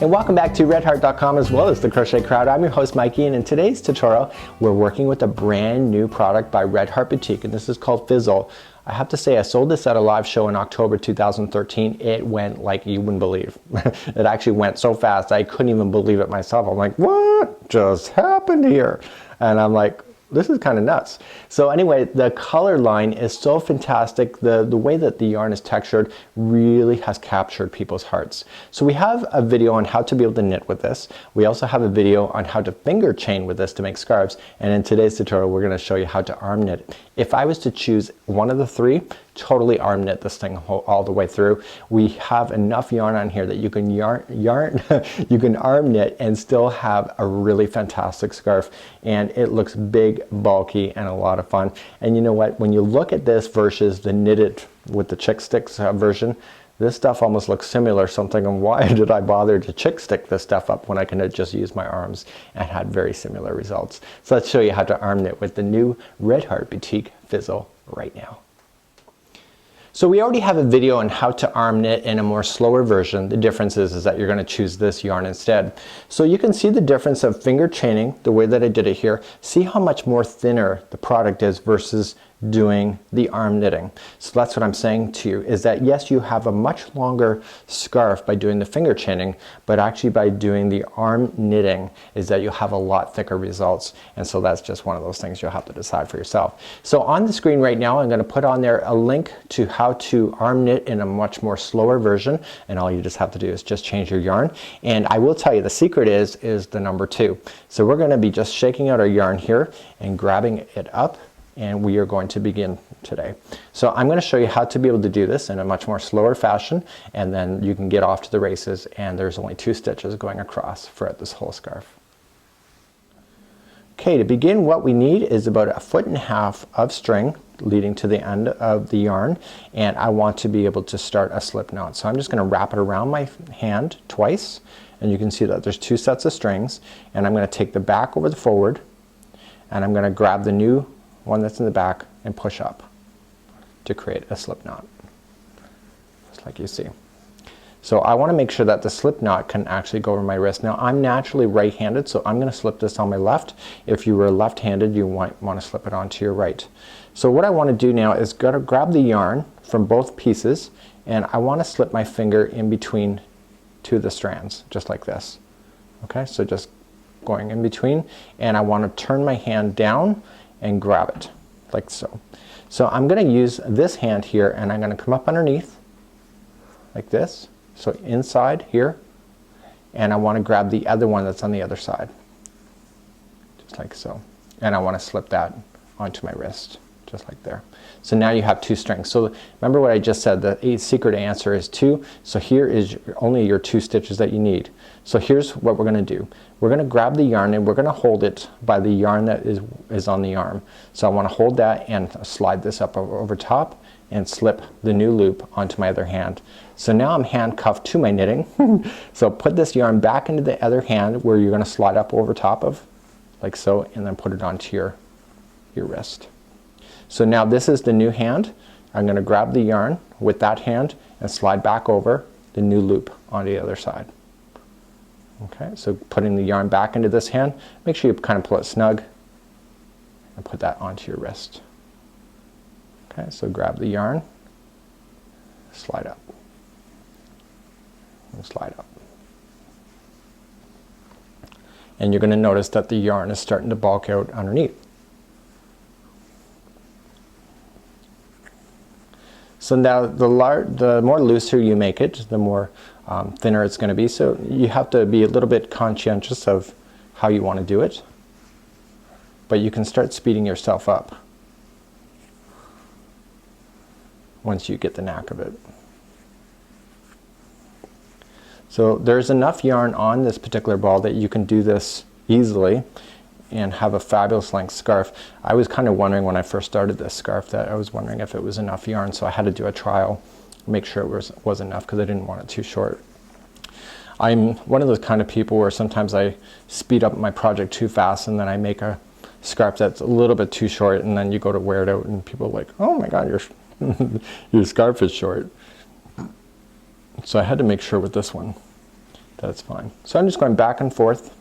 And welcome back to redheart.com as well as the Crochet Crowd. I'm your host Mikey, and in today's tutorial we're working with a brand new product by Red Heart Boutique, and this is called Fizzle. I have to say, I sold this at a live show in October 2013. It went like you wouldn't believe. It actually went so fast I couldn't even believe it myself. I'm like, what just happened here? And I'm like, this is kind of nuts. So anyway, the color line is so fantastic. The way that the yarn is textured really has captured people's hearts. So we have a video on how to be able to knit with this. We also have a video on how to finger chain with this to make scarves. And in today's tutorial, we're going to show you how to arm knit. If I was to choose one of the three, totally arm knit this thing all the way through. We have enough yarn on here that you can you can arm knit and still have a really fantastic scarf, and it looks big, bulky, and a lot of fun. And you know what, when you look at this versus the knitted with the chick sticks version, this stuff almost looks similar. So I'm thinking, why did I bother to chick stick this stuff up when I can just use my arms and had very similar results? So let's show you how to arm knit with the new Red Heart Boutique Fizzle right now. So we already have a video on how to arm knit in a more slower version. The difference is that you're going to choose this yarn instead. So you can see the difference of finger chaining, the way that I did it here. See how much more thinner the product is versus doing the arm knitting. So that's what I'm saying to you, is that yes, you have a much longer scarf by doing the finger chaining, but actually by doing the arm knitting is that you'll have a lot thicker results. And so that's just one of those things you'll have to decide for yourself. So on the screen right now, I'm going to put on there a link to how to arm knit in a much more slower version, and all you just have to do is just change your yarn. And I will tell you, the secret is the number 2. So we're going to be just shaking out our yarn here and grabbing it up, and we are going to begin today. So I'm going to show you how to be able to do this in a much more slower fashion, and then you can get off to the races, and there's only 2 stitches going across for this whole scarf. Okay, to begin, what we need is about 1.5 feet of string leading to the end of the yarn, and I want to be able to start a slip knot. So I'm just going to wrap it around my hand twice, and you can see that there's 2 sets of strings, and I'm going to take the back over the forward, and I'm going to grab the new one that's in the back and push up to create a slip knot, just like you see. So I want to make sure that the slip knot can actually go over my wrist. Now I'm naturally right-handed, so I'm going to slip this on my left. If you were left-handed, you might want to slip it onto your right. So what I want to do now is grab the yarn from both pieces, and I want to slip my finger in between 2 of the strands, just like this. Okay, so just going in between, and I want to turn my hand down and grab it like so. So I'm going to use this hand here, and I'm going to come up underneath like this, so inside here, and I want to grab the other one that's on the other side, just like so, and I want to slip that onto my wrist, just like there. So now you have 2 strings. So remember what I just said, the secret answer is 2. So here is only your 2 stitches that you need. So here's what we're going to do. We're going to grab the yarn, and we're going to hold it by the yarn that is on the arm. So I want to hold that and slide this up over top and slip the new loop onto my other hand. So now I'm handcuffed to my knitting. So put this yarn back into the other hand where you're going to slide up over top of, like so, and then put it onto your wrist. So now this is the new hand. I'm going to grab the yarn with that hand and slide back over the new loop on the other side. Okay, so putting the yarn back into this hand, make sure you kind of pull it snug and put that onto your wrist. Okay, so grab the yarn, slide up, and slide up. And you're going to notice that the yarn is starting to bulk out underneath. So now the more looser you make it, the more thinner it's going to be. So you have to be a little bit conscientious of how you want to do it. But you can start speeding yourself up once you get the knack of it. So there's enough yarn on this particular ball that you can do this easily and have a fabulous length scarf. I was kind of wondering when I first started this scarf, that I was wondering if it was enough yarn, so I had to do a trial, make sure it was enough, because I didn't want it too short. I'm one of those kind of people where sometimes I speed up my project too fast, and then I make a scarf that's a little bit too short, and then you go to wear it out and people are like, oh my god, your scarf is short. So I had to make sure with this one that's fine. So I'm just going back and forth.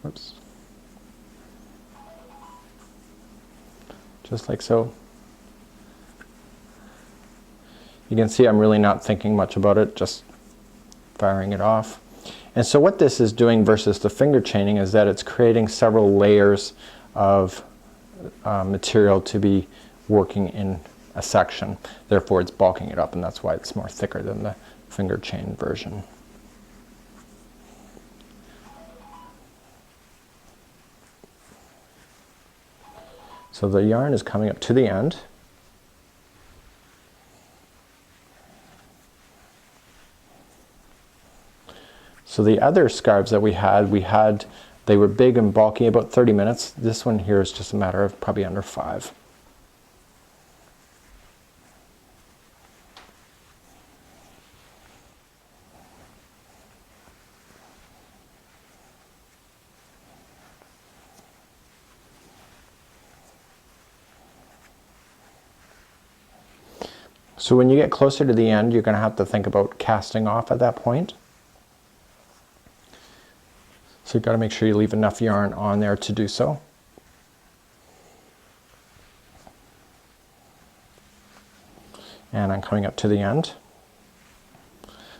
Oops. Just like so. You can see I'm really not thinking much about it, just firing it off. And so what this is doing versus the finger chaining is that it's creating several layers of material to be working in a section. Therefore it's bulking it up, and that's why it's more thicker than the finger chain version. So the yarn is coming up to the end. So the other scarves that we had, they were big and bulky, about 30 minutes. This one here is just a matter of probably under 5. So when you get closer to the end, you're going to have to think about casting off at that point. So you've got to make sure you leave enough yarn on there to do so. And I'm coming up to the end.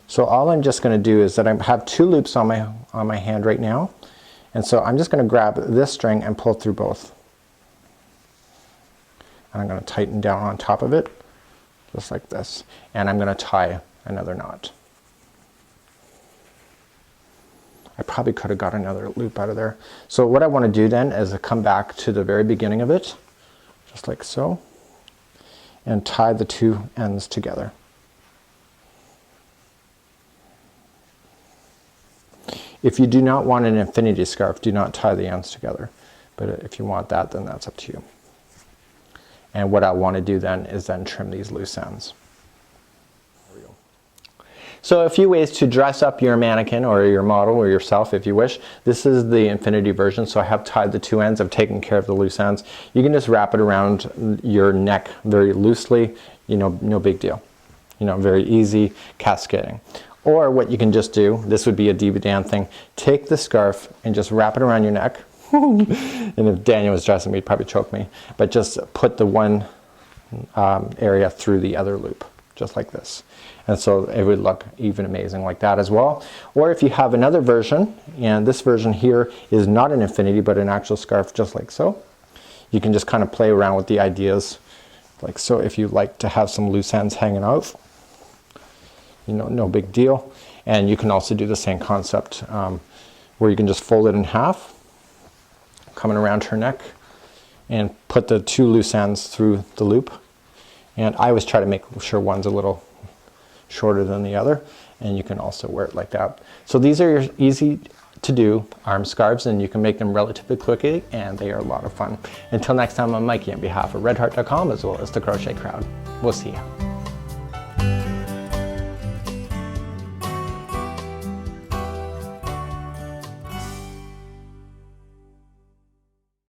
So all I'm just going to do is that I have 2 loops on my hand right now. And so I'm just going to grab this string and pull through both. And I'm going to tighten down on top of it, just like this. And I'm going to tie another knot. I probably could have got another loop out of there. So what I want to do then is come back to the very beginning of it, just like so, and tie the 2 ends together. If you do not want an infinity scarf, do not tie the ends together. But if you want that, then that's up to you. And what I want to do then is then trim these loose ends. So a few ways to dress up your mannequin or your model or yourself if you wish. This is the infinity version, so I have tied the 2 ends. I've taken care of the loose ends. You can just wrap it around your neck very loosely, you know, no big deal. You know, very easy cascading. Or what you can just do, this would be a diva Dan thing, take the scarf and just wrap it around your neck. And if Daniel was dressing me, he'd probably choke me. But just put the one area through the other loop, just like this. And so it would look even amazing like that as well. Or if you have another version, and this version here is not an infinity but an actual scarf just like so, you can just kind of play around with the ideas like so. If you like to have some loose ends hanging out, you know, no big deal. And you can also do the same concept where you can just fold it in half, coming around her neck, and put the 2 loose ends through the loop. And I always try to make sure one's a little shorter than the other, and you can also wear it like that. So these are your easy to do arm scarves, and you can make them relatively quickly, and they are a lot of fun. Until next time, I'm Mikey on behalf of redheart.com as well as the Crochet Crowd. We'll see you.